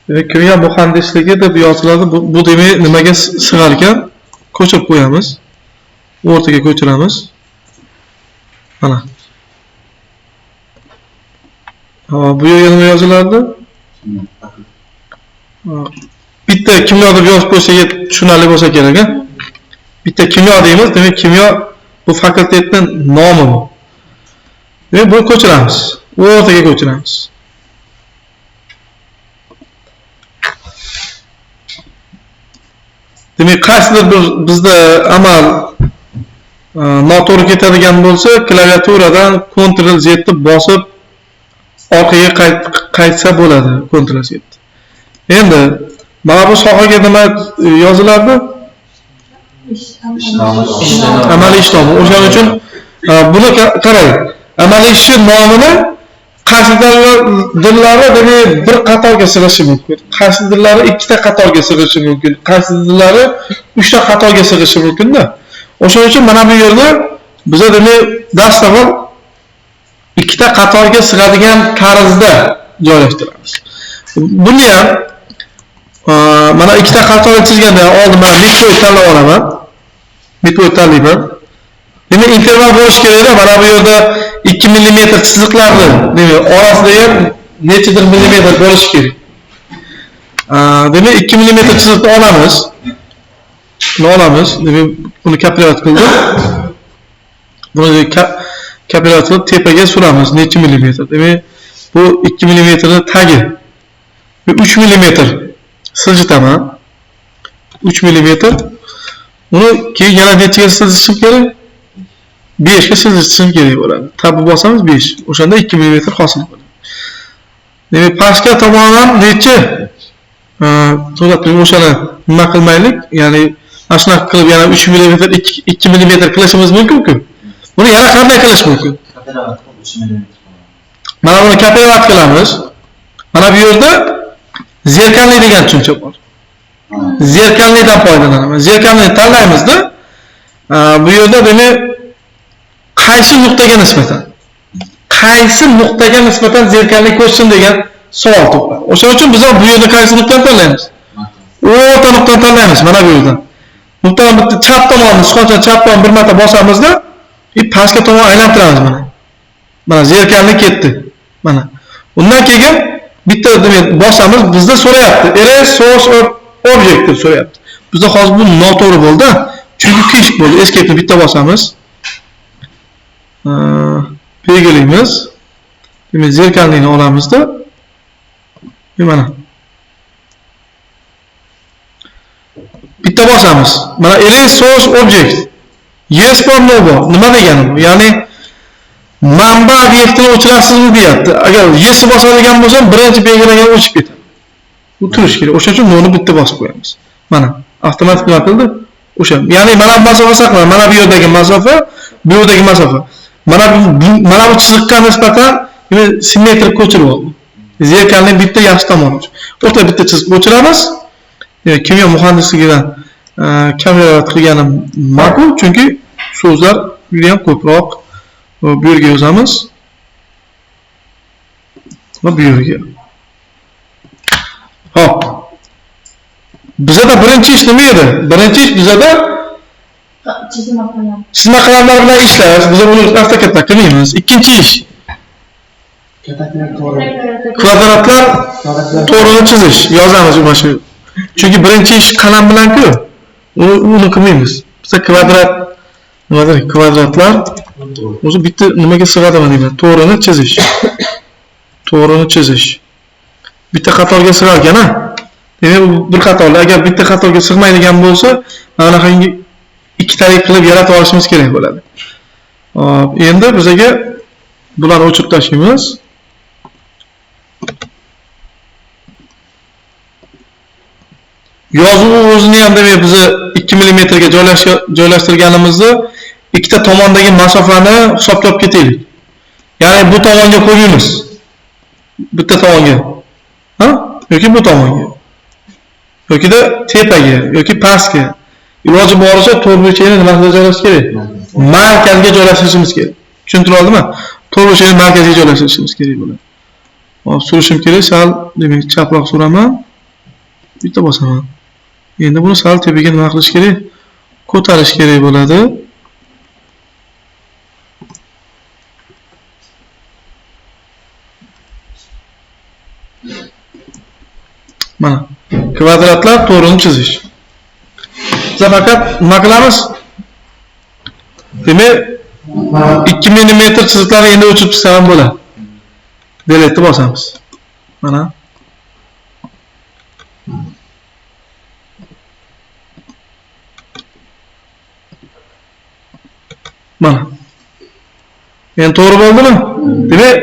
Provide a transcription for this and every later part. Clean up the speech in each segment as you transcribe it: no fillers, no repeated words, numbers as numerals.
Kimyo muhandisligi deb yoziladi. Bu demak nimaga sig'ar ekan? Ko'chirib qo'yamiz. O'rtaga ko'chiramiz. Mana. Bu yerga nima yozilardi? Bitta kimyo deb yozib qo'ysak tushunarli bo'lsa kerak, a? Bitta kimyo deymiz, demak kimyo bu fakultetning nomi bu. Demak buni ko'chiramiz. O'rtaga ko'chiramiz. Demak, qaysidir bir bizda amal noto'g'ri ketadigan bo'lsa, klaviaturadan Ctrl Z deb bosib orqaga qaytsa bo'ladi, Ctrl Z. Endi mana bu sohaga nima yozilardi? Amaliy ish nomi. O'shaning uchun buni qarang. Amaliy ish nomini qaysi dillari demak bir qatorga sig'ishi mumkin. Qaysi dillari ikkita qatorga sig'ishi mumkin. Qaysi dillari uchta qatorga sig'ishi mumkin-da. O'shaning uchun mana bu yerda biza demak darsda ikkita qatorga sig'adigan tarzda joylashtiramiz. Buni ham mana ikkita qatorga chizganda oldin mana midpoint tanlab olaman. Midpoint tanlayman. Demak interval bo'lish kerak. Mana bu yerda 2 mm chiziqlarni demak orasida ham nechadir millimetr bo'lishi kerak. Demak 2 mm chiziqni olamiz. Demak buni kaplyat qildik. Buni kaplyat qilib tepaga suramiz. Necha millimetr? Demak bu 2 mm ni tagi. 3 mm siljitaman. 3 mm. Uni keyin yana nechaga siljishim kerak? 5 ga siljishim kerak bo'ladi. Tabni bosamiz 5. O'shanda 2 mm hosil bo'ladi. Demak, pastga tomondan necha? To'g'ri, o'shani nima qilmaylik, ya'ni mana shunaqa qilib yana 3 mm 2 mm qilishimiz mumkin-ku. Buni yana qanday qilish mumkin? Mana buni kapelyat qilamiz. Mana bu yerda zerkalli degan tushuncha bor. Zerkallidan foydalanamiz. Zerkalni tanlaymizda, bu yerda demak qaysi nuqtaga nisbatan zerkalli ko'rsin degan savol tug'iladi. O'shaning uchun biz bu yerda qaysi nuqtani tanlaymiz? O'rta nuqtani tanlaymiz mana bu yerdan. Nuqtani bitta chap tomonni, sichqoncha chap tomon bir marta bosamizda, pastga tomon aylantiramiz mana. Mana zerkalli ketdi. Mana. Undan keyin bitta demak bosamiz, bizda so'rayapti. Erase source object deb so'rayapti. Bizda hozir bu noto'g'ri bo'ldi. Chunki kish bo'ldi. Escape ni bitta bosamiz. Belgilaymiz. Demak zerkallikni olamizda. Mana. Bitta bosamiz. Mana erase source object. Yes or no bor. Nima degani bu? Ya'ni manba obyektini o'chirasizmi deyapti. Agar yes bosadigan bo'lsam, birinchi belgilagan o'chib ketadi. Bu turish kerak. O'sha uchun noni bitta bosib qo'yamiz. Mana avtomatik nima qildi? O'sha. Ya'ni mana bu masofa saqlanadi. Mana bu yerdagi masofa, bu yerdagi masofa. Mana bu chiziqqa nisbatan simmetrik ko'chirib oldi. Zerkalning bitta yaxshi tomoni. O'rta bitta chiziq o'chiramiz. Kimyo muhandisligidan kaplyat qilganim ma'qul, chunki so'zlar juda ham ko'proq. Bu yerga yozamiz. Va bu yerga. Hop. Bizada birinchi ish nima edi? Birinchi ish bizada chizma qalamlar bilan ishlash. Biz buni asta-katta qilmaymiz. Ikkinchi ish kvadratlar to'g'rini chizish. Yozamiz mana shu. Chunki birinchi ish qalam bilan-ku. Uni qilmaymiz. Biz kvadratlar o'zi bitta nimaga sig'adimi deyman? To'g'rini chizish. To'g'rini chizish. Bitta qatorga sig'ar ekan-a? Demak, bir qatorli. Agar bitta qatorga sig'maydigan bo'lsa, mana shunga ikkitalik qilib yaratib olishimiz kerak bo'ladi. Hop, endi bizga bularni o'chirib tashlaymiz. Yozuv o'zini ham demak biz 2 mm ga joylashtirganimizni ikkita tomondagi masofani hisoblab ketaylik. Ya'ni bu tomonga qo'yamiz. Bitta tomonga. Ha? Yoki bu tomonga. Yoki da tepaga yoki pastga. Iloji boricha to'rtburchakni nimasiga joylashtirish kerak? Markazga joylashtirishimiz kerak. Tushuntirib oldimmi? To'rtburchakni markazga joylashtirishimiz kerak bo'ladi. Hop, surishim kerak. Sal demak chaproq suraman. bitta bosaman. Endi buni sal tepaga nima qilish kerak? Ko'tarish kerak bo'ladi. Mana kvadratlar to'g'rini chizish. Biz faqat nima qilamiz? Demak 2 mm chiziqlarni endi o'chirib chiqsam bo'ladi. Delete bosamiz. Mana. Mana. Endi to'g'ri bo'ldimi? Demak,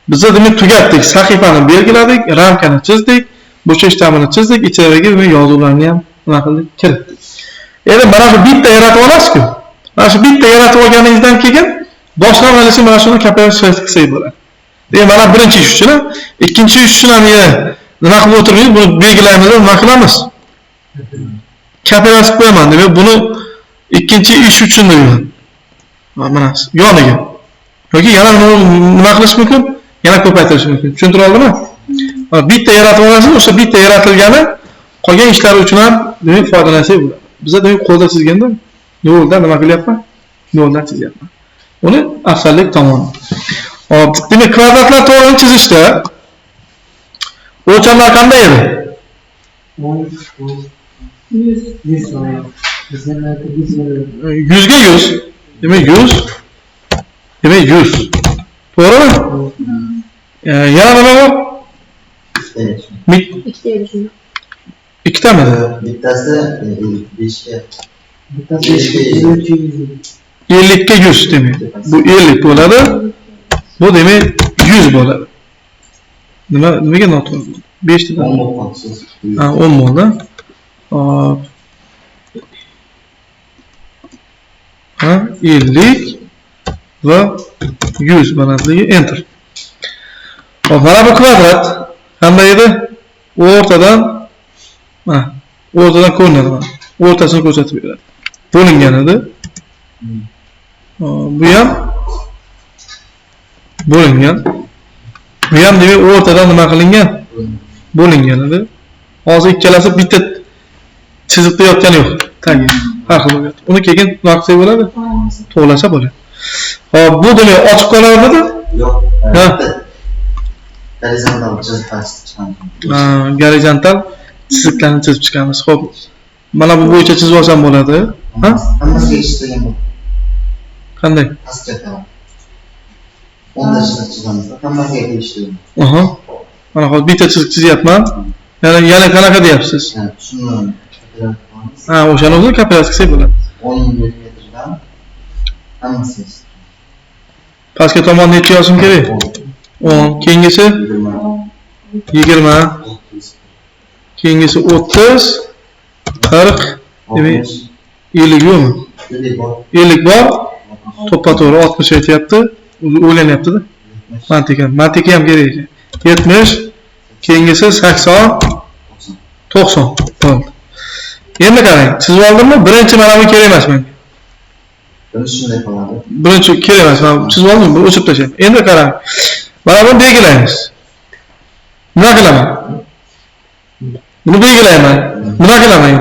biz demak tugatdik. Sahifani belgiladik, ramkani chizdik, bo'shash ta'mini chizdik, ichidagi yozuvlarni ham nima qildik? Kiritdik. Endi mana shu bitta yaratib olasiz-ku. Mana shu bitta yaratib olganingizdan keyin boshqa analiz mana shuni kapitalizatsiya qilsak bo'ladi. Demak, mana birinchi ish uchun, ikkinchi ish uchun ham nima qilib o'tirmaymiz, buni belgilaymiz, nima qilamiz? Kapitalizatsiya qo'yaman. Demak, buni ikkinchi ish uchun deyman. Mana yoniga. Yoki yana nima qilish mumkin? Yana ko'paytirish mumkin. Tushuntira oldimmi? Bitta yaratib olasiz, o'sha bitta yaratilgani qolgan ishlar uchun ham demak foydalansak bo'ladi. Bizda demak qo'lda chizganda yo'lda nima qilyapman? Yo'ldan chizyapman. Uni afzallik tomoni. Hop, demak kvadratlar to'g'rini chizishda o'lchamlar qanday edi? 100 ga 100. Demak 100. Demak 100. To'g'rimi? Yana nima bor? Ikkitami? Bittasi 5 ga. Bittasi 50 ga 100 demak. Bu 50 bo'ladi. Bu demak 100 bo'ladi. Nimaga noto'g'ri? 5 ta. 10 bo'ldi. Ha, 10 bo'ldi. Hop. Ha, 50 va 100 balandligi enter. Hop, mana bu kvadrat qanday edi? O'rtadan ko'rinadi mana. O'rtasini ko'rsatib beradi. Bo'lingan edi. Bu ham bo'lingan. Bu ham demak o'rtadan nima qilingan? Bo'lingan edi. Hozir ikkalasi bitta chiziqda yotgani yo'q. Tagi har xil bo'lyapti. Uni keyin nima qilsak bo'ladi? To'g'lasa bo'ladi. Hop, bu demak ochiq qoladimi? Yo'q. Ha. Gorizontal chiziqlarni chizib chiqamiz. Xo'p. Mana bu bo'yicha chizib olsam bo'ladi. Ha? Hammasiga ishlangan bu. Qanday? Pastga qarab. 10 chiziq chizamiz. Hammasiga ishlangan. Aha. Mana hozir bitta chiziq chizyapman. Yana qanaqa deyapsiz? Shuni ha, o'shani o'zi kapitalizatsiya qilsak bo'ladi. 10 millimetrdan hammasi. Pastga tomon necha yozishim kerak? 10. Keyingisi 20. Keyingisi 30, 40, demak 50 yo'qmi? 50 bor. To'ppa-to'g'ri 60 aytyapti. O'ylanyapti-da. Mantika ham kerak ekan. 70, keyingisi 80, 90. Bo'ldi. Endi qarang, chizib oldimmi? Birinchi mana bu kerak emas menga. Birinchi shunday qiladi. Birinchi kerak emas, men chizib oldim, bu o'chib tashlayman. Endi qarang. Mana buni belgilaymiz. Nima qilaman? Buni belgilayman. Nima qilaman?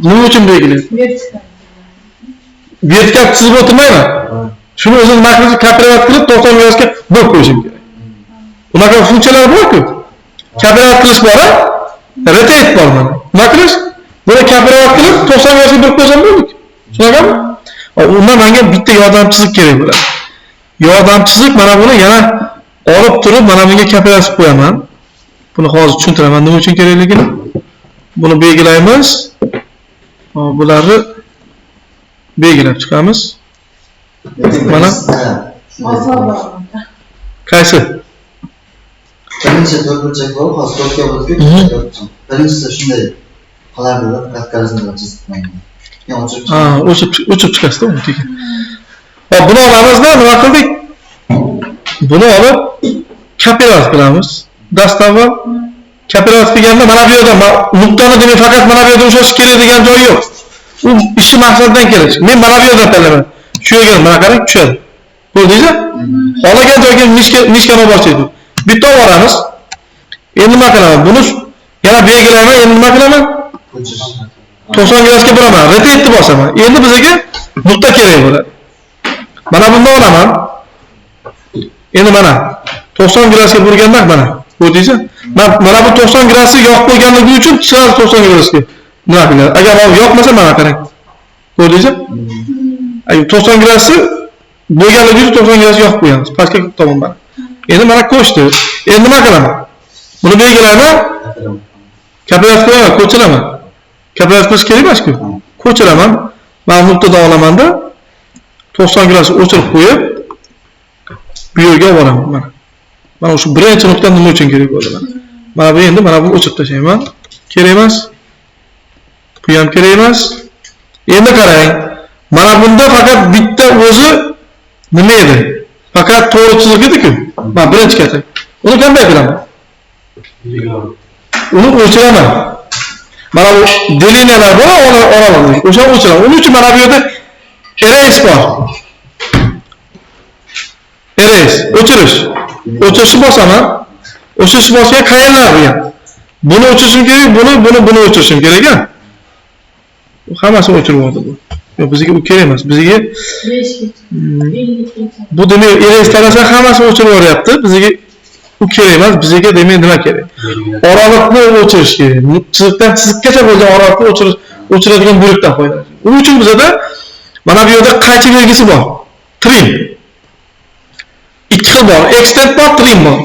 Nima uchun belgilayman? Vertikal chizib o'tirmayman. Shuni o'zim nima qilib kapitalizatsiya qilib 90 yozga bo'lib qo'yishim kerak. Unaqa funksiyalar bor-ku. Kapitalizatsiya qilish bor, rotate bor mana. Nima qilish? Buni kapitalizatsiya qilib 90 yozga bo'lib qo'ysam bo'ladi. Tushunarlimi? Undan menga bitta yordam chiziq kerak bo'ladi. Yordam chiziq mana buni yana olib turib mana bunga kapitalizatsiya qo'yaman. Buni hozir tushuntiraman nima uchun kerakligini. Buni belgilaymiz. Bularni belgilab chiqamiz. Mana qaysi? Birinchi to'rtburchak bor, hozir to'rtga bo'lib birinchisi shunday qilardi-da, kattalarni chizib qo'ygan. O'chib chiqasizda uni keyin. Hop, buni olamizda nima qildik? Buni olib kapitalizatsiya qilamiz. Dastavval kapitalizatsiya qilganda mana bu yerda nuqtani demak faqat mana bu yerda ushlash kerak degan joyi yo'q. U ishi maqsaddan keladi. Men mana bu yerdan tanlayman. Shu yerga mana qarang, tushadi. Ko'rdingizmi? Xohlagan joyga nishkani boshlaydi. Bitta olamiz. Endi nima qilamiz? Buni Yana belgilayman, endi nima qilaman? Ko'chish. 90 gradusga buraman, rotate bosaman. Endi bizga nuqta kerak bo'ladi. Mana bunda olaman. Endi mana 90 gradusga burganda mana ko'rdingizmi? Mana bu 90 gradusga yoqib qo'yganligi uchun sirasi 90 gradusga nima qiladi? Agar bu yoqmasa mana qarang. Ko'rdingizmi? Ay 90 gradusga bo'lganligi uchun 90 gradusga yoqib qo'yamiz. Pastga tomon mana. Endi mana ko'chdi. Endi nima qilaman? Buni belgilayman. Kapilyatsiya qo'yaman, ko'chiraman. Kapilyatsiya qilish kerak emas-ku. Ko'chiraman. Mana nuqtadan olamanda 90 gradus o'chirib qo'yib bu yerga boraman mana. Mana shu birinchi nuqta nima uchun kerak bo'ldi mana. Mana bu endi mana bu o'chirib tashlayman. Kerak emas. Bu ham kerak emas. Endi qarang. Mana bunda faqat bitta o'zi nima edi? Faqat to'g'ri chiziq edi-ku. Mana birinchi katta. Uni qanday qilaman? Uni o'chiraman. Mana bu deliniyalar bor, oralarni. O'sha o'chiraman. Uning uchun mana bu yerda erase bor. Erase, o'chirish. O'chirishni bosaman. O'chirishni bosgan qayerlar bu ham? Buni o'chirishim kerak, buni o'chirishim kerak-a? Hammasini o'chirib oldi bu. Yo'q, bizga u kerak emas. Bizga bu demak erase tarasa hammasini o'chirib yuboryapti. Bizga u kerak emas. Bizga demak nima kerak? Oraliqni o'chirish kerak. Chiziqdan chiziqgacha bo'lgan oraliqni o'chiradigan bo'lakdan foydalanish. Uning uchun bizda mana bu yerda qaychi belgisi bor. Trim. Ikki xil bor. Extend bor, trim bor.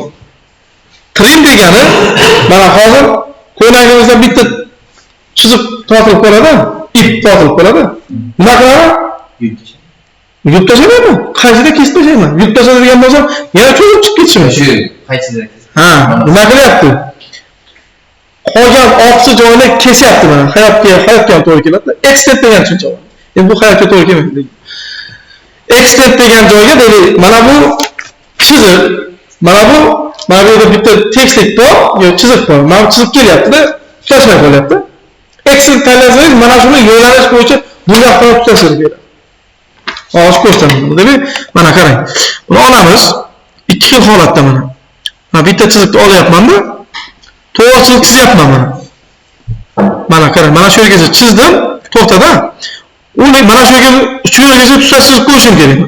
Trim degani mana hozir ko'ylagimizdan bitta chiziq tortilib qoladi, ip tortilib qoladi. Nima qilaman? Yutib tashlayman. Qaychida kesib tashlayman. Yutib tashladigan bo'lsam, yana cho'zib chiqib ketishim. Shu qaychida. Ha, nima qilyapti? Qolgan oqsi joyini kesyapti mana. Hayotga to'g'ri keladi. Extend degan tushuncha bor. Endi bu hayotga to'g'ri kelmaydi. Extend degan joyga deylik, mana bu chiziq, mana bu yerda bitta tekstlik bor, yo chiziq bor. Mana chiziq kelyapti-da, tutashmay qolyapti. Extend tanlasangiz mana shuni yo'nalish bo'yicha bu yoqdan tutashirib beradi. Hozir ko'rsataman. Demak, mana qarang. Buni olamiz. Ikki xil holatda mana. Mana bitta chiziqni olyapman-da, to'g'ri chiziq chizyapman mana. Mana qarang, mana shu yergacha chizdim, to'xtada. Uni mana shu yergacha tutashib qo'yishim kerak.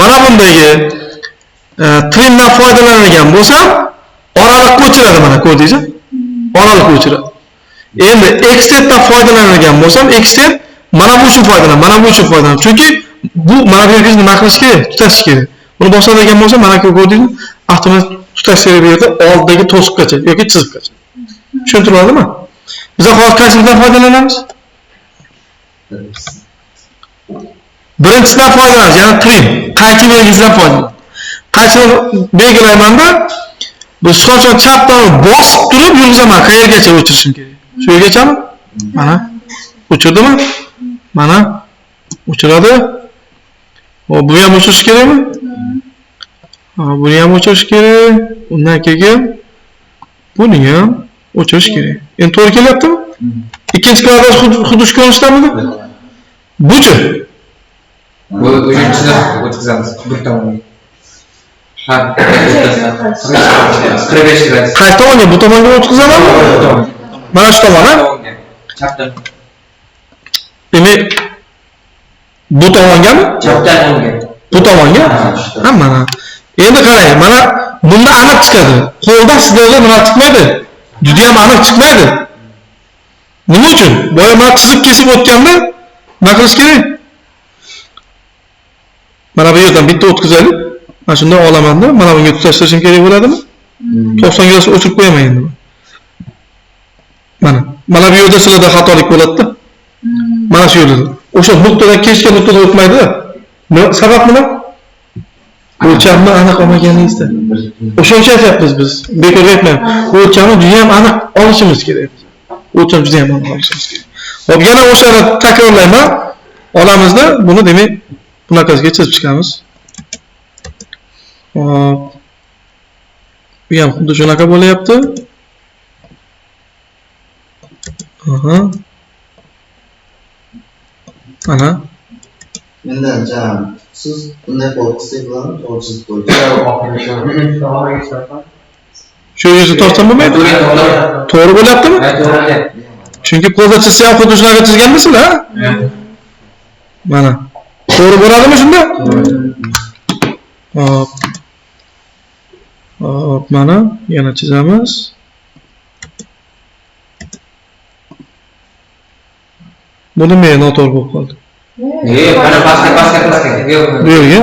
Mana bundagi trimdan foydalanadigan bo'lsam, oraliqni o'chiradi mana, ko'rdingizmi? Oraliqni o'chiradi. Endi extenddan foydalanadigan bo'lsam, extend mana bu uchun foydalanadi, mana bu uchun foydalanadi. Chunki bu mana bu yerga nima qilish kerak? Tutash kerak. Buni bosadigan bo'lsa, mana ko'rdingizmi? Avtomatik tutash kerak bu yerda oldidagi to'siqgacha yoki chiziqgacha. Tushuntirdimi? Biz hozir qaysidan foydalanamiz? Birinchisidan foydalanamiz, ya'ni trim, qaychi belgisidan foydalanamiz. Qaychini belgilaymanda, biz sochon chapdan bosib turib yurgizaman, qayergacha o'chirishim kerak. Shu yergachami? Mana o'chirdimi? Mana o'chiradi. Hop, bu ham o'chirish kerakmi? Ha, buni ham o'chirish kerak. Undan keyin buni ham o'chirish kerak. Endi to'g'ri kelyaptimi? Ikkinchi kvadrat xuddi shu ko'rinishdamidi? Buchi. Bu uchinchini o'tkazamiz bir tomonga. Ha, 45 gradus. Qaysi tomonga? Bu tomonga o'tkazamanmi? Mana shu tomonga. Chapdan. Demak, bu tomongami? Chapdan o'ngga. Bu tomonga? Ha, mana. Endi qarang, mana bunda aniq chiqadi. Qo'lda sizlarda nima chiqmaydi? Juda ham aniq chiqmaydi. Nima uchun? Boya mana chiziq kesib o'tganda nima qilish kerak? Mana bu yerdan bitta o'tkazaylik. Mana shunday olamanda, mana bunga tutashtirishim kerak bo'ladimi? 90 gradus o'chirib qo'yaman endi. Mana bu yerda sizlarda xatolik bo'ladi-da. Mana shu yerda. O'sha nuqtadan kesgan nuqtada o'tmaydi. Sabab nima? O'lchamni aniq olmaganingizda. O'shancha aytyapmiz biz. Bekorga aytmayman. O'lchamni juda ham aniq olishimiz kerak. O'lcham juda ham aniq olishimiz kerak. Hop, yana o'shani takrorlayman. Olamizda buni demak bunaqasiga chizib chiqamiz. Hop. Bu ham xuddi shunaqa bo'layapti. Aha. Ana. Endi siz bunday qo'rqsangiz to'g'ri chizib qo'ying. Shu yerga tortsam bo'lmaydi. To'g'ri bo'lyaptimi? To'g'ri. Chunki qo'lda chizsa ham xuddi shunaqa chizganmisiz-a? Mana. To'g'ri bo'ladimi shunda? Hop. Hop, mana yana chizamiz. Buni men noto'g'ri bo'lib qoldi. Mana pastga. Bu yerga.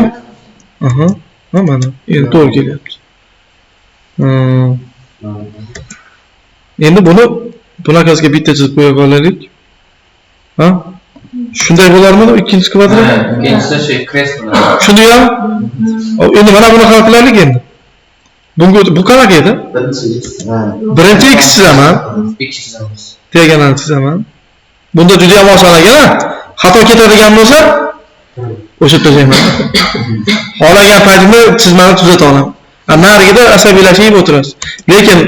Aha. Ha, mana. Endi to'g'ri kelyapti. Endi buni bunaqasiga bitta chizib qo'ya qolaylik. Ha? Shunday bo'larmidi ikkinchi kvadrat? Ikkinchisi shu kres bo'ladi. Shuni ham. Endi mana buni hal qilaylik endi. Bunga bu qanaqa edi? Birinchi x chizaman. X chizamiz. Diagonal chizaman. Bunda juda ham oson ekan. Xato ketadigan bo'lsa, o'sha tuzayman. Xohlagan paytimda chizmani tuzata olaman. Narigida asabiylashib o'tirasiz. Lekin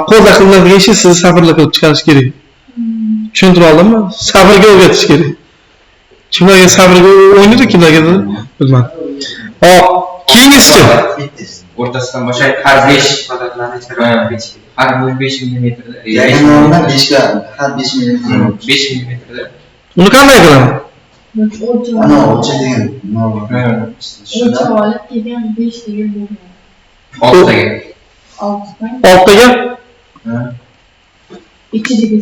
qo'lda qilinadigan ishni siz sabrli qilib chiqarish kerak. Tushuntirib oldimmi? Sabrga o'rgatish kerak. Kimlarga sabrga o'ynaydi, kimlarga bilmadim. Hop, keyingisi O'rtasidan boshlayib har 5 kvadratlarni chiqarib har 5 mm. Diagonaldan 5 ga, har 5 mm. 5 mm. uni qanday qilaman? Ana o'lcha degan. O'lcha olib kelgan 5 degan bo'lgan. Oltiga. 6dan Ortiga. ichiga 5.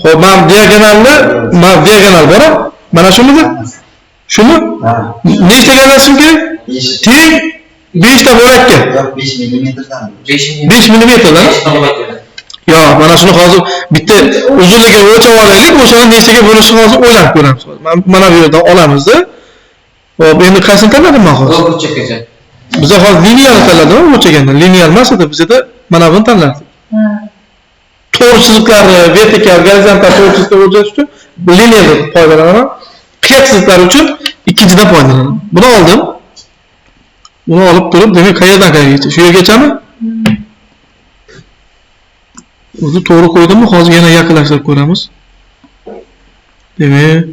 Xo'p, men diagonal bor. Mana shunimi? Shuni? Nechta gazashim kerak? 5. Teng 5 ta bo'lakka. Yo'q, 5 mm-dan. 5 mm. 5 mm dan. Yo'q, mana shuni hozir bitta uzunligini o'lchab olaylik, o'shani nechtaga bo'lishini hozir o'ylab ko'ramiz. Mana bu yerdan olamiz-da. Xo'p, endi qaysini tanladim men hozir? Burchakgacha. Biz hozir lineal tanladik, o'lchagandan. Lineal emas edi, bizda mana buni tanladik. To'g'ri chiziqlarni vertikal, gorizontal to'g'ri chiziqlar o'lchash uchun linealdan foydalanaman. Qiyoq chiziqlar uchun ikkinchidan foydalanaman. Buni oldim. Buni olib turib, demak qayerdan qayergacha? Shu yergachami? O'zi to'g'ri qo'ydimmi? Hozir yana yaqinlashtirib ko'ramiz. Demak,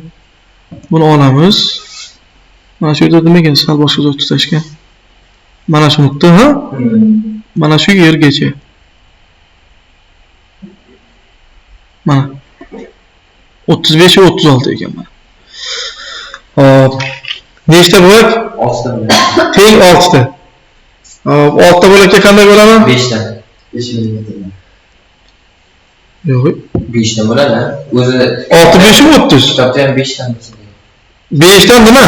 buni olamiz. Mana shu yerda nima ekan? Sal boshqa joy tutashgan. Mana shu nuqta, ha? Mana shu yergacha. Mana 35 va 36 ekan mana. Hop. Nechta bo'lak? 6 ta. Teng 6 ta. Hop, 6 ta bo'lakka qanday bo'laman? 5 ta. 5 mm. Yo'q. 5 ta bo'ladi. O'zi 6 5 30. kitobda ham 5 ta bo'lsa. 5 dan nima?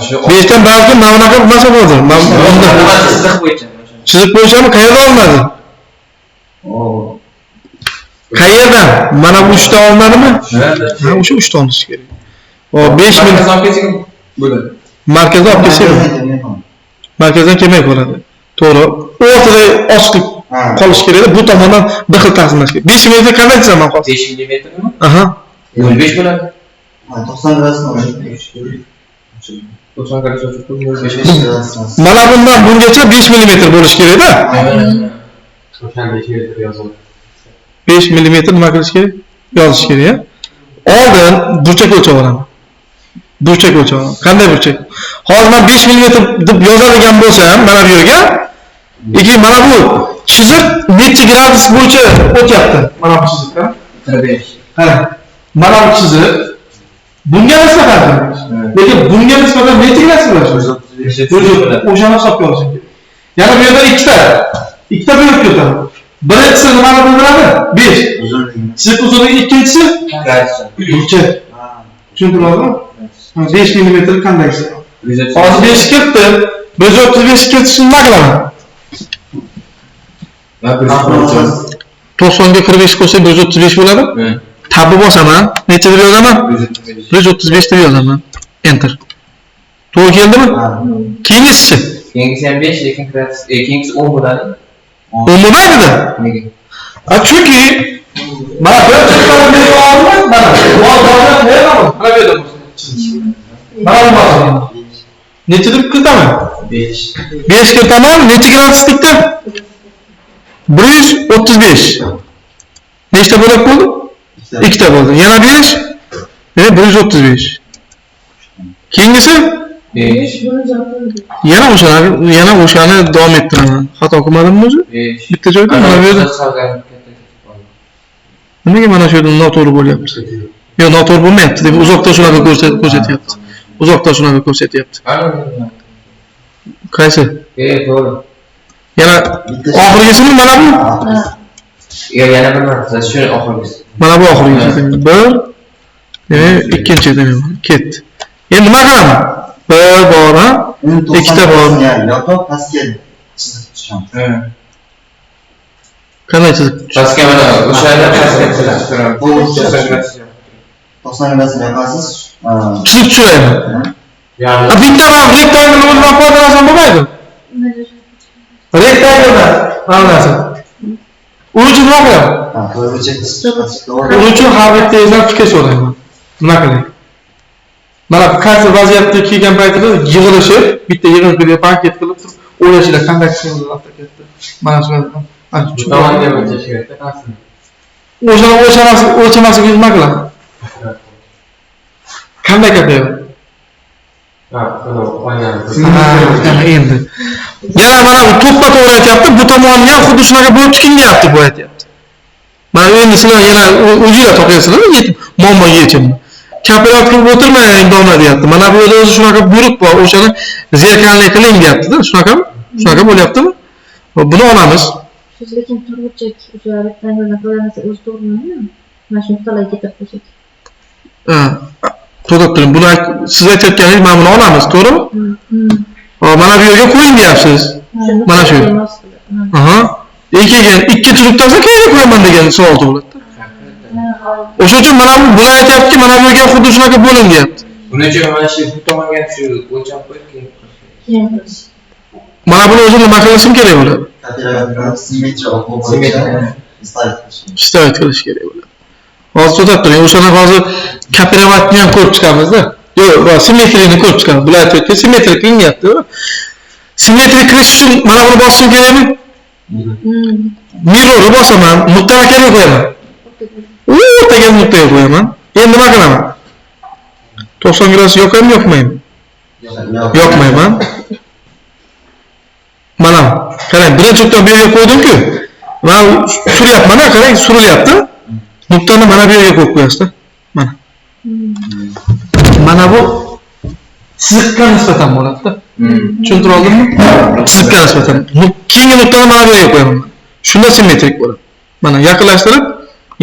Shu 5 dan balki mana bunaqa bo'lmasa bo'ladi. Mana chiziq bo'yicha. Chizib qo'yishami? Qayerdan olmadi? Qayerdan? Mana bu 3 ta olmadimi? Ha, o'sha 3 ta olish kerak. Hop, 5 ming bo'ladi. markazdan olib kelsak, markazdan kelmay qoladi. To'g'ri. O'rtada ochiqlik qolish kerak. Bu tomondan bir xil taqsimlash kerak. 5 mingni qanday chizaman hozir? 5 mm mi? Aha. 15 bo'ladi. 90 gradusni olib 90 gradus ochib 15. Mana bundan bungacha 5 mm bo'lish kerak-da. 95 metr yoziladi. 5 mm nima qilish kerak? Yozish kerak, ya. Oldin burchak o'lchab olaman. Burchak o'lchab olaman. Qanday burchak? Hozir men 5 mm deb yozadigan bo'lsam, mana bu yerga, lekin mana bu chiziq necha gradus bo'yicha o'tyapti? Mana bu chiziqda. 45. Ha. Mana bu chiziq bunga nisbatan, lekin bunga nisbatan necha gradus bo'ladi? O'shani hisobga olish kerak. Yana bu yerda ikkita bo'lib ketadi. Birinchisi nimani bildiradi? 5. Chiziq uzunligi, ikkinchisi burchak. Tushuntirdingizmi? 5 mm qanday chiziq? Hozir 5 ketdi. 135 ketishi nima qilaman? 90 ga 45 qo'shsa 135 bo'ladi. Tabni bosaman. Necha deb yozaman? 135 deb yozaman. Enter. To'g'ri keldimi? Keyingisi. Keyingisi ham 5, lekin keyingisi 10 bo'ladi. 10 bo'lmaydi-da. Nega? Chunki mana bir chiqqan bo'ladi, mana bu odamlar tayyormi? Mana bu yerda mana bu. Necha deb kiritaman? 5. 5 kiritaman. Necha graduslikda? 135. Nechta bo'lak bo'ldi? 2 ta bo'ldi. Yana 5. Demak 135. Keyingisi 5 bunu cevaplayabilir. Yana o'shani davom ettiraman. Xato qilmadimmi o'zi? Bitta joyda mana bu yerda. Nimaga mana shu yerda noto'g'ri bo'lyapti? Yo'q, noto'g'ri bo'lmayapti deb uzoqda shunaqa ko'rsatyapti. Uzoqda shunaqa ko'rsatyapti. Qaysi? To'g'ri. Yana oxirgisimi mana bu? Yo'q, yana bir narsa, shu oxirgisi. Mana bu oxirgisi. 1, ikkinchi dedim. Ketdi. Endi nima qilaman? Bir bor, ha? Ikkita bor. Yo'q, pastga chizib tushamiz. Qanday chizib? Pastga mana o'shani pastga chiqaramiz. 90 gradusni yoqasiz. Chizib tushiraymi? Bitta ham rektangl o'zidan foydalansam bo'lmaydi? Rektangldan anlasam. Uning uchun nima qilaman? Uning uchun har bittangizdan fikr so'rayman. Nima qiling? Mana qaysi vaziyatda kelgan paytida yig'ilishib, bitta yig'ilib kelib paket qilib turib, o'ylashinglar qanday qilishimiz ketdi. Mana shunday. Tomonga o'lchash kerak-da, qasd. O'lchamasiga nima qilaman? Qanday gapyapman? Endi. Yana mana to'ppa to'g'ri aytyapti, bu tomonni ham xuddi shunaqa bo'lib tikilyapti bu aytyapti. Mana endi sizlar yana o'zingizlar topyapsizlar, muammo yechimni. Kapirat qilib o'tirmang domla deyapti. Mana bu yerda o'zi shunaqa buyruq bor, o'shani zerkalli qiling deyapti-da. Shunaqami? Shunaqa bo'lyaptimi? Buni olamiz. Lekin turg'uchak o'sha rektanguldan foydalansa o'zi to'g'rimi? Mana shu nuqtalarga ketib qo'ysak. To'g'ri turing. Buni siz aytayotganingiz mana buni olamiz, to'g'rimi? Mana bu yerga qo'ying deyapsiz. Mana shu. Aha. Keyin ikkinchi nuqtasi qayerga qo'yaman degan savol tug'iladi. O'sha uchun mana buni aytayaptiki, mana bu yerga xuddi shunaqa bo'ling deyapti. Buning uchun mana shu bu tomonga shu o'lchab qo'yib keyin mana buni o'zi nima qilishim kerak bo'ladi? Stavit qilish kerak bo'ladi. Hozir to'xtab turing, o'shani hozir kapiravatni ham ko'rib chiqamiz-da. Yo'q, simmetriyani ko'rib chiqamiz. Bular aytayotgan simmetrik qilyapti. Simmetrik qilish uchun mana buni bosishim kerakmi? Mirrorni bosaman, nuqtani qayerga qo'yaman? O'rtaga nuqtaga qo'yaman. Endi nima qilaman? 90 gradus yoqaymi, yoqmaymi? Yoqmayman. Mana qarang, birinchi nuqtani bu yerga qo'ydim-ku. Mana suryapman, qarang, surilyapti. Nuqtani mana bu yerga qo'yib qo'yasiz-da. Mana. Mana bu chiziqqa nisbatan bo'ladi-da. Tushuntira oldimmi? Chiziqqa nisbatan. Keyingi nuqtani mana bu yerga qo'yaman. Shunda simmetrik bo'ladi. Mana yaqinlashtirib,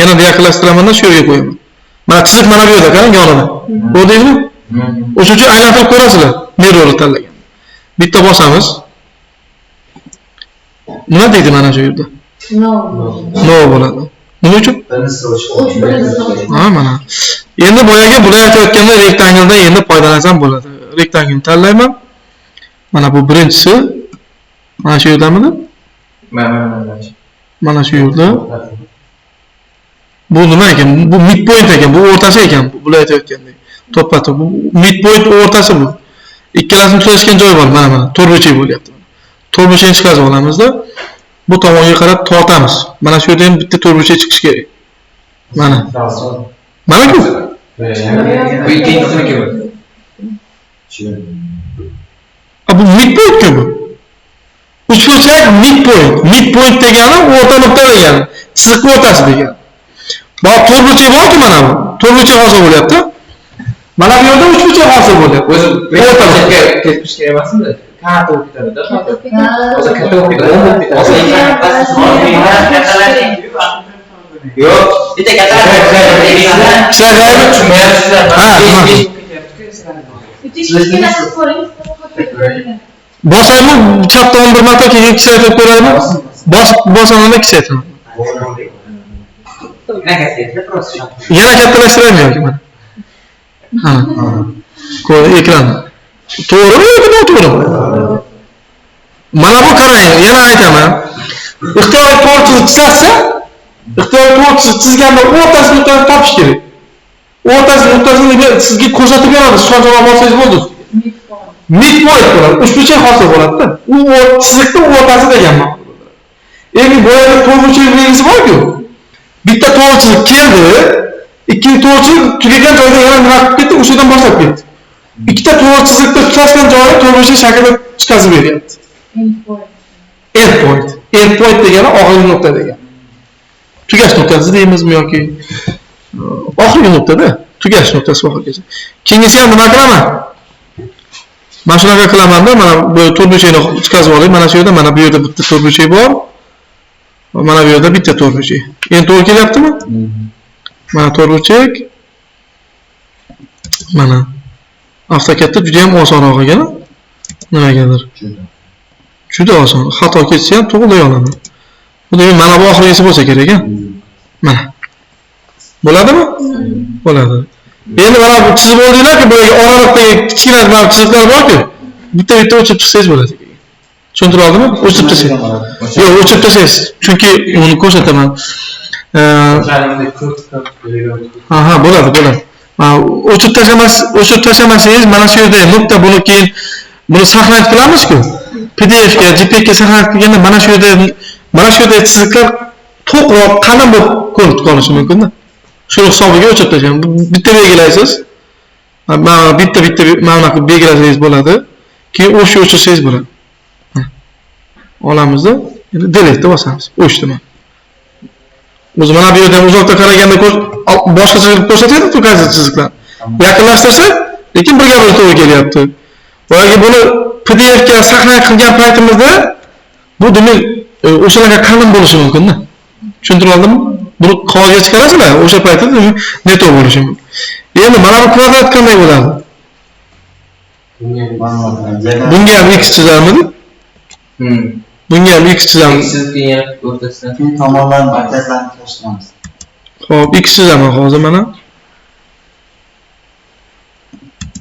yanada yaqinlashtiraman-da shu yerga qo'yaman. Mana chiziq mana bu yerda, qarang, yonida. Ko'rdingizmi? O'sha uchun aylantirib ko'rasizlar, mirrorni tanlagan. Bitta bosamiz. Nima deydi mana shu yerda? No bo'ladi. Nima uchun? Ha, mana. Endi boyaga bular aytayotganda rektangldan endi foydalansam bo'ladi. Rektanglni tanlayman. Mana bu birinchisi. Mana shu yerdamidi? Mana shu yerda. Bu nima ekan? Bu midpoint ekan, bu o'rtasi ekan. Bular aytayotgandek. To'ppa-to'p. Bu midpoint o'rtasi bu. Ikkalasini tutashgan joy bor, mana. To'rtburchak bo'lyapti. To'rtburchakni chiqarib olamizda. Bu tomonga qarab tortamiz. Mana shu yerda ham bitta to'rtburchak chiqishi kerak. Mana. Mana-ku. bu ikkinchisi bu. Bu midpoint-ku bu. Uchburchak midpoint. Midpoint degani o'rta nuqta degani. Chiziqning o'rtasi degani. Bu to'rtburchak borku mana bu. To'rtburchak hosil bo'lyapti. Mana bu yerda uchburchak hosil bo'lyapti. O'zi o'rtaga ketib kerak emasmi? Katta o'tib ketadi-da. O'zi katta o'tib ketadi. Yo'q, bitta Bosaymi, chapdan bir marta keyin kichraytirib ko'raymi? Bosamanda kichraytiraman. Yana kattalashtiraymi yoki mana? Ha. Ko'r ekran. To'g'rimi yoki noto'g'rimi? Mana bu qarang, yana aytaman. Ixtiyoriy to'g'ri chizsa, ixtiyoriy to'g'ri chizganda o'rtasi nuqtani topish kerak. O'rtasi nuqtasini sizga ko'rsatib beradi, shuncha bo'lsangiz bo'ldi. Midpoint bo'ladi, uchburchak hosil bo'ladi-da. U chiziqning o'rtasi degan ma'no bo'ladi. Endi bu yerda to'rtburchak belgisi bor-ku. Bitta to'rtburchak keldi, ikkinchi to'rtburchak tugagan joyda yana nima qilib ketdi, o'shadan boshlab ketdi. ikkita to'g'ri chiziqda tutashgan joyi to'rtburchak shaklda chiqazib beryapti. Endpoint. Endpoint degani oxirgi nuqta degani. Tugash nuqtasi deymizmi yoki oxirgi nuqtada tugash nuqtasi oxirgacha. Keyingisi ham nima qilaman? Mana shunaqa qilaman-da, mana bu to'rtburchakni chiqazib olay. Mana shu yerda, mana bu yerda bitta to'rtburchak bor. Mana bu yerda bitta to'rtburchak. Endi to'g'ri kelyaptimi? Mana to'rtburchak. Mana AutoCADda juda ham osonroq ekan. Nimagadir? Juda oson. Xato ketsa ham to'g'rilay olaman. Bu demak mana bu oxirgisi bo'lsa kerak ekan. Mana. Bo'ladimi? Bo'ladi. Endi mana bu chizib oldinglar-ku, bu oraliqdagi kichkina mana chiziqlar bor-ku. Bitta-bitta o'chirib chiqsangiz bo'ladi. Tushuntirib oldimmi? O'chirib tashlash. Yo'q, o'chirib tashlash. Chunki uni ko'rsataman. Aha, bo'ladi. O'chirib tashlamasangiz mana shu yerda nuqta buni keyin buni saqlanib qilamiz-ku. PDF ga, JPEG ga saqlanib qilganda mana shu yerda chiziqlar to'qroq qalin bo'lib ko'rinib qolishi mumkin-da. Shu hisobiga o'chirib tashlang. Bitta belgilaysiz. Mana bitta mana qilib belgilasangiz bo'ladi. Keyin o'chirsangiz bo'ladi. Olamizda. Endi delete bosamiz. O'chdimi? O'zi mana bu yerda uzoqda qaraganda boshqacha qilib ko'rsatadi tugash chiziqlar. Yaqinlashtirsa, lekin birga to'g'ri kelyapti. Yoki buni PDF ga saqlanib qilgan paytimizda bu demak o'shalarga qalin bo'lishi mumkin-da. Tushuntirib oldimmi? Buni qog'ozga chiqarasizlar, o'sha paytda neto bo'lishi mumkin. Endi mana bu kvadrat qanday bo'ladi? Bunga ham x chizamiz. Bunga ham x chizamiz. Keyin o'rtasidan tomonlarni markazlarni tanishtiramiz. Xo'p, x chizaman hozir mana.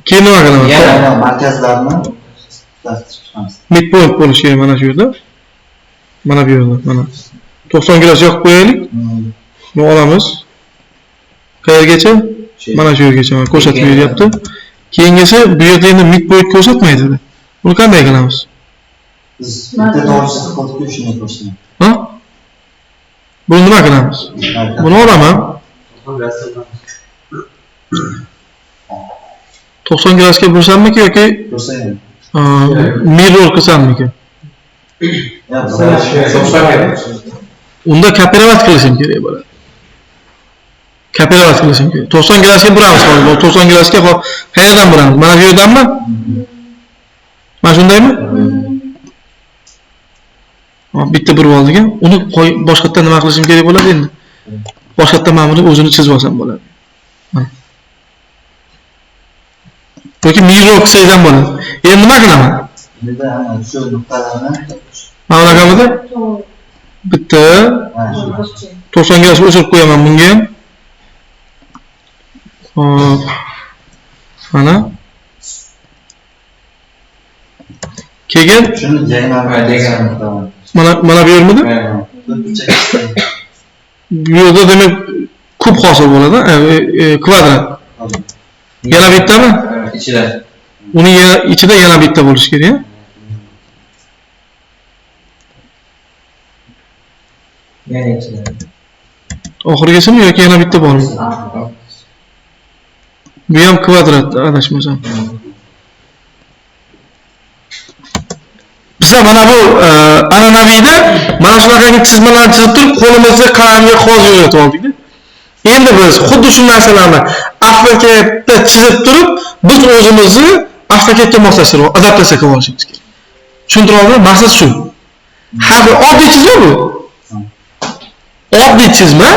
Keyin nima qilaman? Yana markazlarni tanishtiramiz. Midpoint bo'lishi kerak mana shu yerda. Mana bu yerda, mana. 90 gradus yoqib qo'yaylik. Buni olamiz. Qayergacha? Mana shu yergacha ko'rsatib beryapti. Keyingisi bu yerda endi midpoint ko'rsatmaydi. Buni qanday qilamiz? Biz bitta to'g'risi qo'yib shuni ko'rsatamiz. Ha? Buni nima qilamiz? Buni olaman. 90 gradusga bursammi yoki Ko'rsataymi? Mirror qilsammiki? Unda kapiravat qilishim kerak bo'ladi. Kapiravat qilishim kerak. 90 gradusga buramiz hozir. 90 gradusga qayerdan buramiz? Mana bu yerdanmi? Mana shundaymi? Bitta burib oldik. Uni boshqatdan nima qilishim kerak bo'ladi endi? Boshqatdan mana buni o'zini chizib olsam bo'ladi. Yoki mirror qilsangiz ham bo'ladi. Endi nima qilaman? Endi shu nuqtalarni mana bunaqamida bitta 90 gradus o'chirib qo'yaman bunga ham. Hop. Mana. Keyin shuni degan mana bu yermidi? Bu yerda demak kub hosil bo'ladi, kvadrat. Yana bittami? ichida. Uni ichida yana bitta bo'lishi kerak. Yana ichida. Oxirgisimi yoki yana bitta bormi? Bu ham kvadrat, adashmasam. Bizlar mana bu an'anaviyda mana shunaqangi chizmalarni chizib turib, qo'limizga qalamga qog'oz yo'rgatib oldik-da. Endi biz xuddi shu narsalarni AutoCADda chizib turib, biz o'zimizni AutoCADga moslashtirib, adaptatsiya qilib olishimiz kerak. Tushuntirib oldimmi? Maqsad shu. Har oddiy chizma bu. Oddiy chizma,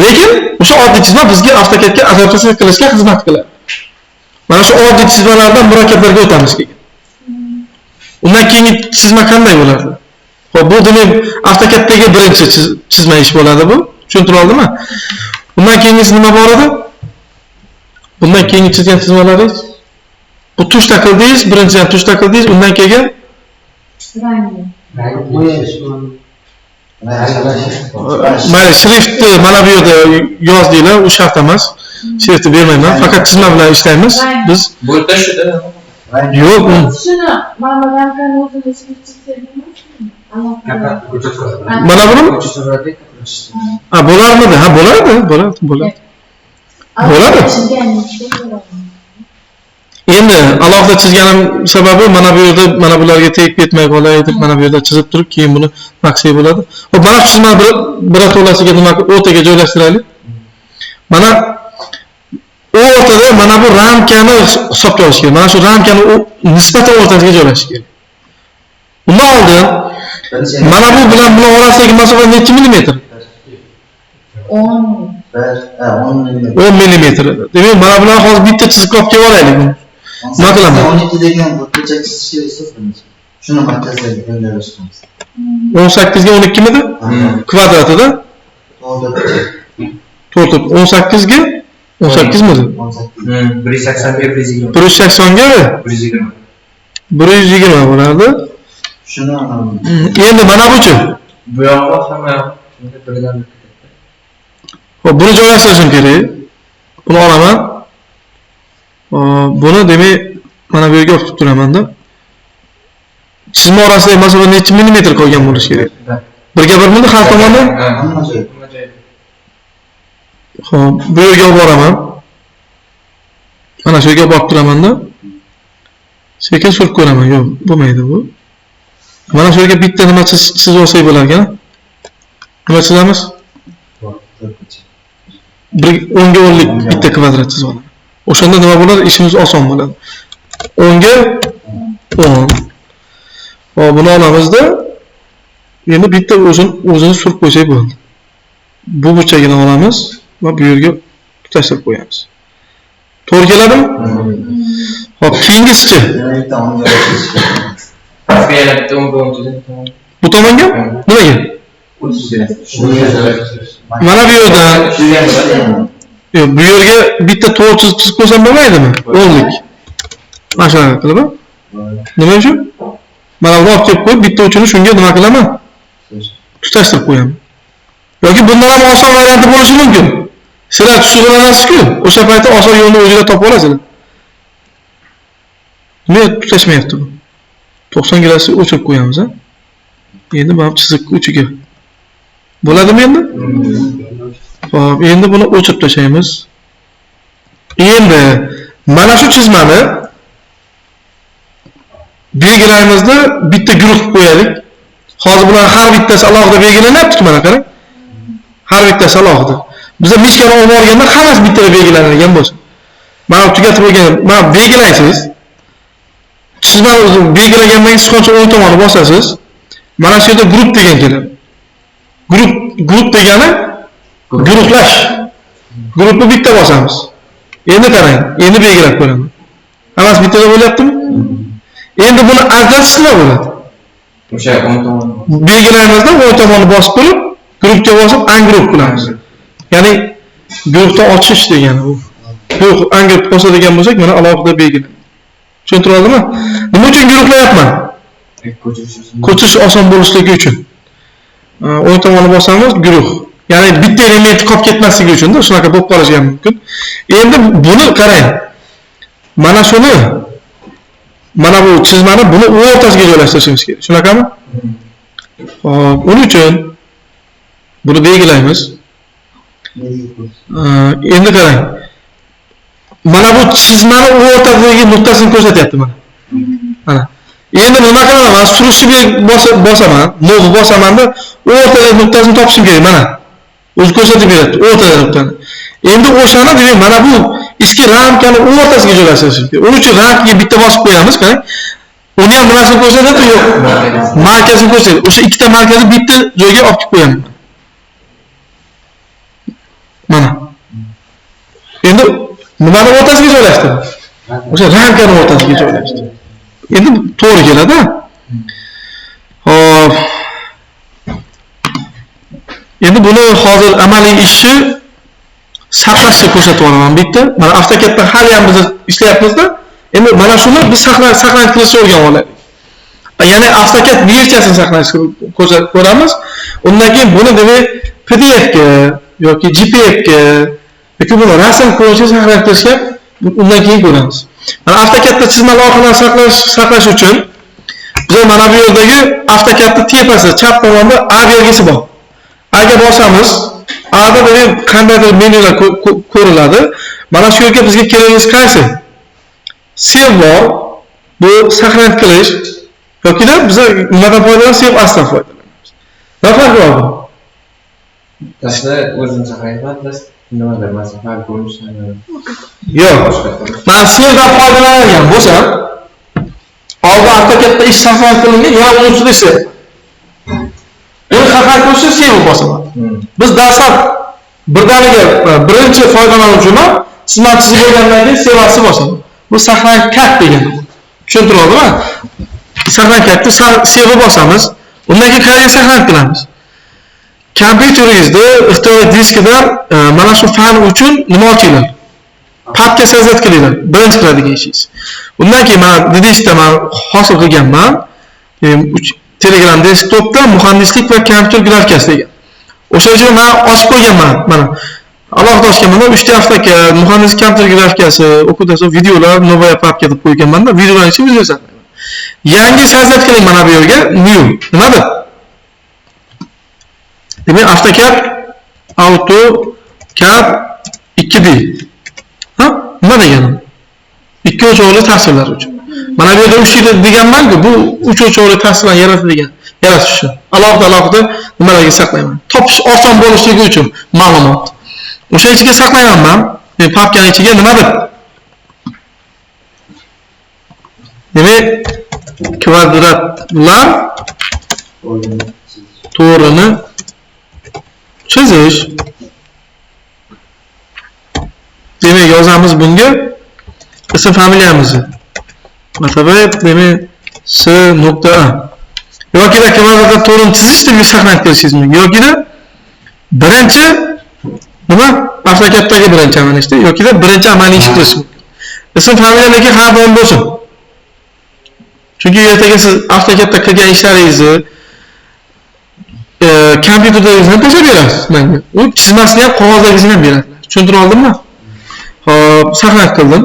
lekin o'sha oddiy chizma bizga AutoCADga adaptatsiya qilishga xizmat qiladi. Mana shu oddiy chizmalardan murakkablarga o'tamiz keyin. Undan keyingi chizma qanday bo'ladi? Xo'p, bu demak AutoCADdagi birinchi chizma ish bo'ladi bu. Tushuntirib oldimmi? Undan keyingisi nima bor edi? Bundan keyingi chizgan chizmalaringiz bu tushda qildingiz, birinchidan tushda qildingiz, undan keyin mayli shriftni mana bu yerda yozdinglar, u shart emas. Shriftni bermayman, faqat chizma bilan ishlaymiz biz. Bo'ldi shuda. Yo'q, shuni mana rankani o'zida chizib mana buni bo'larmidi? Ha, bo'ladi. Endi alohida chizganim sababi mana bu yerda mana bularga tegib ketmay qolay deb mana bu yerda chizib turib, keyin buni maqsak bo'ladi. Xo'p, mana shu chizmani birato'lasiga nima o'rtaga joylashtiraylik. Mana o'rtada mana bu ramkani hisobga olish kerak. Mana shu ramkani nisbatan o'rtasiga joylashish kerak. Undan oldin mana bu bilan bular orasidagi masofa necha millimetr? 10. 10 millimetr. Demak, mana bular hozir bitta chizib olib kelib olaylik. Nima qilaman? 12 degan o'rtacha chizishga hisoblaymiz. Shuni markaziga joylashtiramiz. 18 ga 12 midi? Kvadratida? To'g'ri. 18 ga 18 midi? 180 ga 180 ga 120 bo'ladi. Shuni Endi mana buchi. Bu yoqqa hamma birdan. Xo'p, buni joylashtirishim kerak. Buni olaman. Buni demak mana bu yerga olib turaman-da. Chizma orasidagi masofa necha millimetr qolgan bo'lishi kerak? 1 ga 1 midi har tomondan? Xo'p, bu yerga olib boraman. Mana shu yerga olib turaman-da. Sekin surib ko'raman. Yo'q, bo'lmaydi bu. Mana shu yerga bitta nima chizib olsak bo'lar ekan. Nima chizamiz? 10 ga 10lik bitta kvadrat chizib olaman. O'shanda nima bo'ladi? Ishimiz oson bo'ladi. 10 ga 10. Hop, buni olamizda. Endi bitta o'zini surib qo'ysak bo'ladi. Bu burchagini olamiz va bu yerga tutashtirib qo'yamiz. To'g'ri keladimi? Hop, keyingisichi. Bu tomonga? Nimaga? Mana bu yerdan yo'q, bu yerga bitta to'g'ri chizib qo'ysam bo'lmaydimi? 10lik. Mana shunaqa qilib. Nima uchun? Mana buni olib kelib qo'yib, bitta uchini shunga nima qilaman? Tutashtirib qo'yaman. Yoki bundan ham oson varianti bo'lishi mumkin. Sizlar tushunasiz-ku, o'sha paytda oson yo'lni o'zingizlar topib olasizlar. Nima tutashmayapti bu? 90 gradusga o'chirib qo'yamiz, ha? Endi mana chiziq uchiga. Bo'ladimi endi? Xo'p, endi buni o'chirib tashlaymiz. Endi mana shu chizmani belgilaymizda bitta guruh qilib qo'yaylik. Hozir bular har bittasi alohida belgilanyapti, mana qarang. Har bittasi alohida. Bizda michkani olib borganda hammasi bittada belgilanadigan bo'lsa. Mana tugatib qo'ygan, mana belgilaysiz. Chizmani belgilagandan keyin sichqoncha o'ng tomonni bosasiz. Mana shu yerda guruh degan keladi. Guruh degani guruhlash. Guruhni bitta bosamiz. Endi qarang, endi belgilab ko'raman. Hammasi bittada bo'lyaptimi? Endi buni ajratish nima bo'ladi? O'sha o'ng tomon. Belgilaymizda o'ng tomonni bosib turib, guruhga bosib ungruh qilamiz. Ya'ni guruhni ochish degani bu. Guruh ungruh bosadigan bo'lsak, mana alohida belgilaymiz. Tushuntirib oldimmi? Nima uchun guruhlayapman? Ko'chirish oson bo'lishligi uchun. O'ng tomonni bosamiz, guruh. Ya'ni bitta element qolib ketmasligi uchun-da, shunaqa bo'lib qolishi ham mumkin. Endi buni qarang. Mana shuni mana bu chizmani buni o'rtasiga joylashtirishimiz kerak. Shunaqami? Xo'p, uning uchun buni belgilaymiz. Endi qarang. Mana bu chizmani o'rtasidagi nuqtasini ko'rsatyapti mana. Mana. Endi nima qilaman? Surishni bosaman, nol bosaman-da, o'rtadagi nuqtasini topishim kerak mana. O'zi ko'rsatib beradi, o'rtadagi nuqtani. Endi o'shani demak mana bu ichki ramkani o'rtasiga joylashtirishim kerak. Uning uchun ramkaga bitta bosib qo'yamiz, qarang. Uni ham bunasini ko'rsatadi, yo'q. Markazini ko'rsatadi. O'sha ikkita markazni bitta joyga olib kelib qo'yaman. Mana. Endi nimani o'rtasiga joylashtirdim? O'sha ramkani o'rtasiga joylashtirdim. Endi to'g'ri keladi. Xo'p. Endi buni hozir amaliy ishni saqlashni ko'rsatib olaman bitta. Mana AutoCADda hali ham biz ishlayapmiz-da. Endi mana shuni biz saqlashni qilishni o'rganib olaylik. Ya'ni AutoCAD versiyasini saqlashni ko'rsatib ko'ramiz. Undan keyin buni demak PDF ga yoki JPEG ga yoki buni rasm ko'rinishida saqlashga undan keyin ko'ramiz. Mana AutoCADda chizma loyihalarini saqlash uchun biz mana bu yerdagi AutoCADning tepasida chap tomonda A belgisi bor. Agar bosamiz, A'da qandaydir menyular ko'riladi. Mana shu yerga bizga kerakligisi qaysi? Save bor. Bu saqlanib qilish yokida biz nimadan foydalanamiz? Save asdan foydalanamiz. Nima farqi bor bu? Bittasi o'zini saqlaydi, bittasi nimadir, masalan, har ko'rinishni. Yo'q. Men savedan foydalanadigan bo'lsam, oldin AutoCADda ish saqlanib qilingan, yana uni ustida ishlayapman. Endi xafa ko'rsa save bosaman. Biz darsdan birdaniga birinchi foydalanuvchini xizmat chizib bo'lgandan keyin sevasi bosaman. Bu saqlanib kat degani. Tushuntirdingmi? Saqlanib katni save bosamiz. Undan keyin qayerga saqlanib qilamiz? Kompyuteringizda ixtiyoriy diskidan mana shu fan uchun nima ochinglar? Papka sazat qilinglar. Birinchi qiladigan ishingiz. Undan keyin men diskda men hosil qilganman. Telegram desktopda muhandislik va kompyuter grafikasi degan. O'sha uchun men ochib qo'yganman. Mana alohida ochganman. 3 ta haftaki muhandislik kompyuter grafikasi o'qituvchi videolar novaya papka deb qo'yganman-da, videolar ichida video saqlayman. Yangi sazat qiling mana bu yerga new. Nimadir? Demak, AutoCAD AutoCAD 2D. Ha? Nima degani? Ikki o'lchovli tasvirlar uchun. Mana bu yerda 3 yil deganman-ku, bu 3 o'lchovli tasvirlar yaratish uchun. Alohida nimalarga saqlayman. Topish oson bo'lishligi uchun ma'lumot. O'sha ichiga saqlayman. Papkaning ichiga nimadir? Demak, kvadratlar to'g'rini chizish. Demak, yozamiz bunga ism familiyamizni. Masalan, demak S.A. Yokida kvadratlar to'g'rini chizish deb saqlanib qilishingiz mumkin. Yokida birinchi nima? AutoCADdagi birinchi amal ishda, yokida birinchi amaliy ish qilish mumkin. Ism familiyadagi har doim bo'lsin. Chunki ertaga siz AutoCADda qilgan ishlaringizni kompyuterda ham tashlab berasiz menga. U chizmasini ham qog'ozdagisini ham beradi. Tushuntirib oldimmi? Xo'p, saqlanib qildim.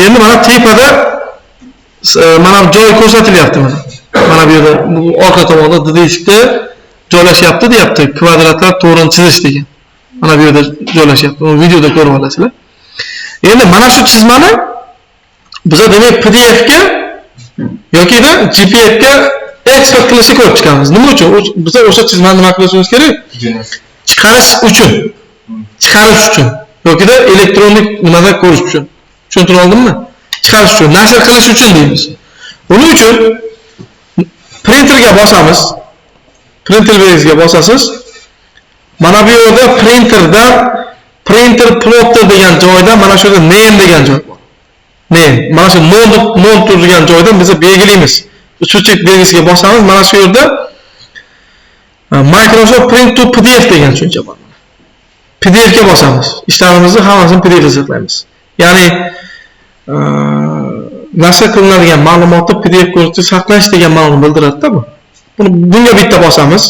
Endi mana tepada mana joy ko'rsatilyapti mana. Mana bu yerda bu orqa tomonda diskda joylashyapti deyapti. Kvadratlar to'g'rini chizish degan. Mana bu yerda joylashyapti. Uni videoda ko'rib olasizlar. Endi mana shu chizmani biz demak PDF ga yoki JPEG ga eksport qilishni ko'rib chiqamiz. Nima uchun? Biz o'sha chizmani nima qilishimiz kerak? Chiqarish uchun. Yoki elektronik nimada ko'rish uchun. Tushuntirib oldimmi? Chiqarish uchun, nashr qilish uchun deymiz. Buning uchun printerga bosamiz. Printerga bosasiz. Mana bu yerda printer plotter degan joyda mana shu yerda name degan joy bor. Name. Mana shu non turgan joydan biz belgilaymiz. Uchirchiq belgisiga bosamiz. Mana shu yerda Microsoft Print to PDF degan tushuncha bor. PDF ga bosamiz. Ishlarimizni hammasini PDF ga saqlaymiz. Ya'ni nashr qilinadigan ma'lumotni PDF ko'rsatib saqlash degan ma'noni bildiradi-da bu. Bunga bitta bosamiz.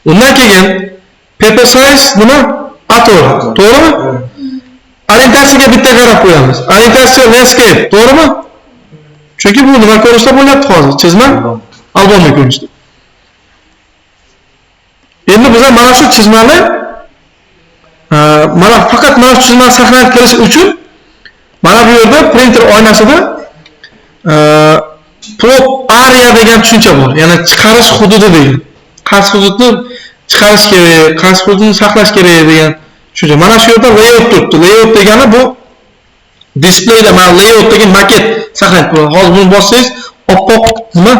Undan keyin paper size nima? A4, to'g'rimi? Orientatsiyaga bitta qarab qo'yamiz. Orientatsiya landscape, to'g'rimi? Chunki bu nima ko'rinishda bo'lyapti hozir? Chizma albomga ko'rinishda. Endi biz mana shu chizmani faqat mana shu chizmani saqlanib qilish uchun mana bu yerda printer oynasida plot area degan tushuncha bor. Ya'ni chiqarish hududi degan. Qaysi hududni chiqarish kerak, qaysi hududni saqlash kerak degan tushuncha. Mana shu yerda layout turibdi. Layout degani bu displeyda mana layoutdagi maket saqlanib qo'yiladi. Hozir buni bossangiz oppoq nima?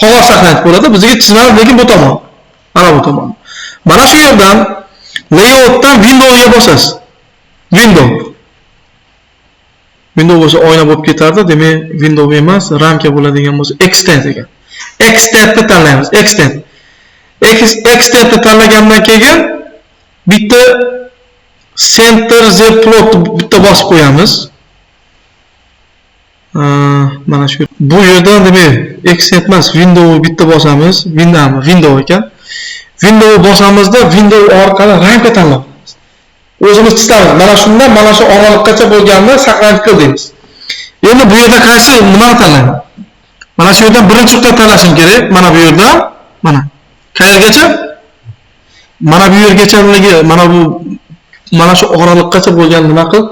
Qog'oz saqlanib qo'yiladi. Bizga chizmamiz lekin bu tomon. Mana bu tomon. Mana shu yerdan layoutdan windowga bosasiz. Window bo'lsa oyna bo'lib ketardi. Demak, window emas, ramka bo'ladigan bo'lsa extend ekan. Extendni tanlaymiz. Extendni tanlagandan keyin bitta center z plot bitta bosib qo'yamiz. Mana shu. Bu yerda demak, extend emas, window bitta bosamiz. Window ekan. Window bosamizda window orqali ramka tanlaymiz. O'zimiz chizamiz. Mana shundan mana shu oraliqgacha bo'lganini saqlanib qildingiz. Endi bu yerda qaysi nimani tanlayman? Mana shu yerdan birinchi nuqta tanlashim kerak. Mana bu yerda, mana qayergacha? Mana bu yergacha, mana shu oraliqgacha bo'lgan nima qil?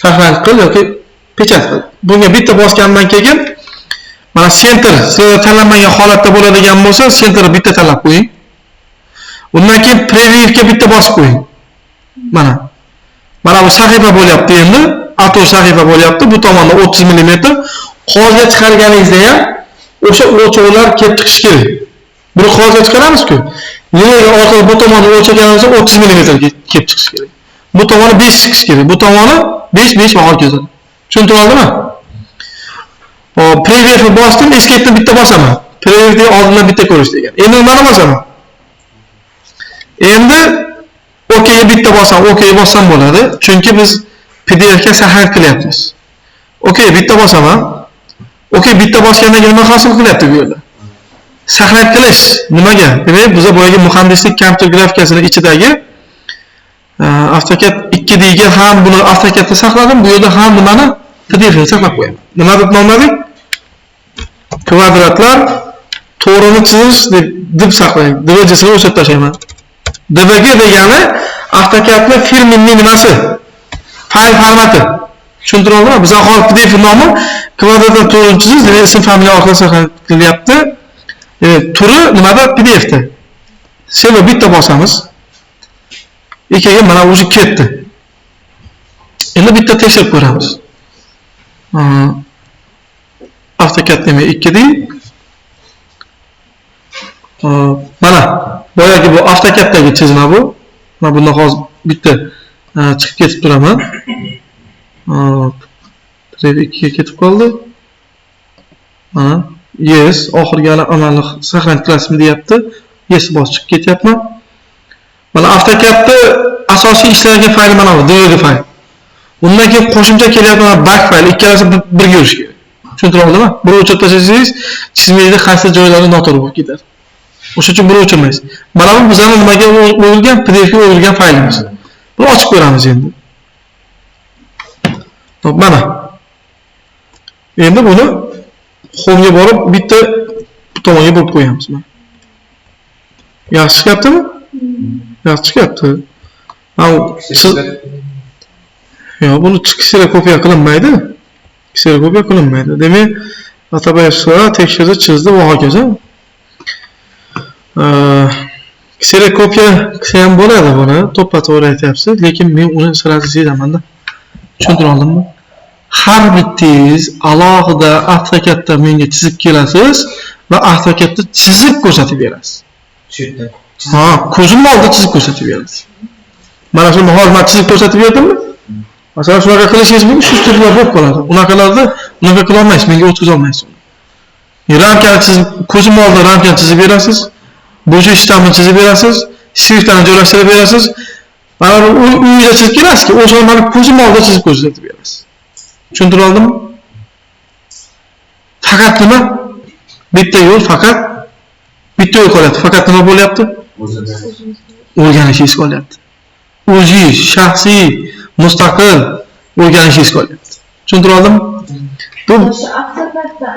saqlanch qil yoki pechat qil. Bunga bitta bosgandan keyin mana center sizlar tanlanmagan holatda bo'ladigan bo'lsa, centerni bitta tanlab qo'ying. Undan keyin previewga bitta bosib qo'ying. Mana bu sahifa bo'lyapti endi, auto sahifa bo'lyapti. Bu tomonda 30 mm. Qog'ozga chiqarganingizda ham o'sha o'lchovlar kelib chiqishi kerak. Buni qog'ozga chiqaramiz-ku. Nimaga orqaga bu tomonni o'lchaganimizda 30 mm kelib chiqishi kerak. Bu tomoni 5 chiqishi kerak. Bu tomoni 5 va hokazo. Tushuntirib oldimmi? Hop, preview bosdim, escape'ni bitta bosaman. Previewni oldindan bitta ko'rish degan. Endi mana bosaman. Endi OK ga bitta bosam, OK ga bossam bo'ladi, chunki biz PDF ga saqlanib qilyapmiz. OK bitta bosaman. OK bitta bosgandan keyin nima hosil qilyapti bu yerda? Saqlanib qilish nimaga? Demak, biz boyagi muhandislik kompyuter grafikasining ichidagi AutoCAD 2D ga ham buni AutoCADda saqladim, bu yerda ham nimani PDF ga saqlab qo'yaman. Nima deb nomladik? Kvadratlar to'g'rini chizish deb saqlayman. DVG'sini o'chirib tashlayman. DVG degani AutoCADning firmaning nimasi? Fayl formati. Tushuntirib oldimmi? Biz hozir PDF nomi kvadratlar to'g'rini chizish degan ism familiya orqali saqlanyapti. Turi nimada? PDFda. Seva bitta bosamiz. Ikkiga mana o'zi ketdi. Endi bitta tekshirib ko'ramiz. AutoCAD demak 2D. Mana boyagi bu AutoCADdagi chizma bu. Mana bunda hozir bitta chiqib ketib turaman. Trade 2 ga ketib qoldi. Yes, oxirgi amalni saqlanib qilasizmi deyapti. Yes bosib ketyapman. Mana AutoCADda asosiy ishlangan fayl mana bu DVG fayl. Undan keyin qo'shimcha kelyapti back fayl, ikkalasi birga yurish kerak. Tushuntirib oldimmi? Buni o'chirib tashlasangiz, chizmangizda qaysi joylari noto'g'ri bo'lib ketadi. O'sha uchun buni o'chirmaysiz. Mana bu bizning nimaga o'yilgan, PDF ga o'yilgan faylimiz. Buni ochib ko'ramiz endi. Xo'p, mana. Endi buni Home'ga borib bitta tomonga bo'lib qo'yamiz. Yaxshi chiqyaptimi? Yaxshi chiqyapti. Yo'q, buni kserokopiya qilinmaydi. Kserokopiya qilinmaydi. Demak, atabaysiz tekshirdi, chizdi va hokazo. Kserokopiya qilsa ham bo'ladi buni, to'ppa-to'g'ri aytyapsiz, lekin men uni sirasi sezaman-da. Tushuntirib oldimmi? Har bittangiz alohida AutoCADda menga chizib kelasiz va AutoCADda chizib ko'rsatib berasiz. Tushundim. Ko'zim oldida chizib ko'rsatib berasiz. Mana shuni hozir men chizib ko'rsatib berdimmi? Masalan, shunaqa qilishingiz mumkin, shu turlar bo'lib qoladi. Unaqa qila olmaysiz, menga o'tkaza olmaysiz. Ramkani chizib, ko'zim oldida ramkani chizib berasiz. Bo'sh shtamni chizib berasiz, swiftani joylashtirib berasiz. Mana bu uyda chizib kelasiz-ki, o'sha meni ko'zim oldida chizib ko'rsatib berasiz. Tushuntirib oldimmi? Faqat nima? Bitta yo'l, faqat bitta yo'l qolyapti. Faqat nima bo'lyapti? O'rganishingiz qolyapti. O'zingiz shaxsiy, mustaqil o'rganishingiz qolyapti. Tushuntirib oldimmi? Bu O'sha AutoCADda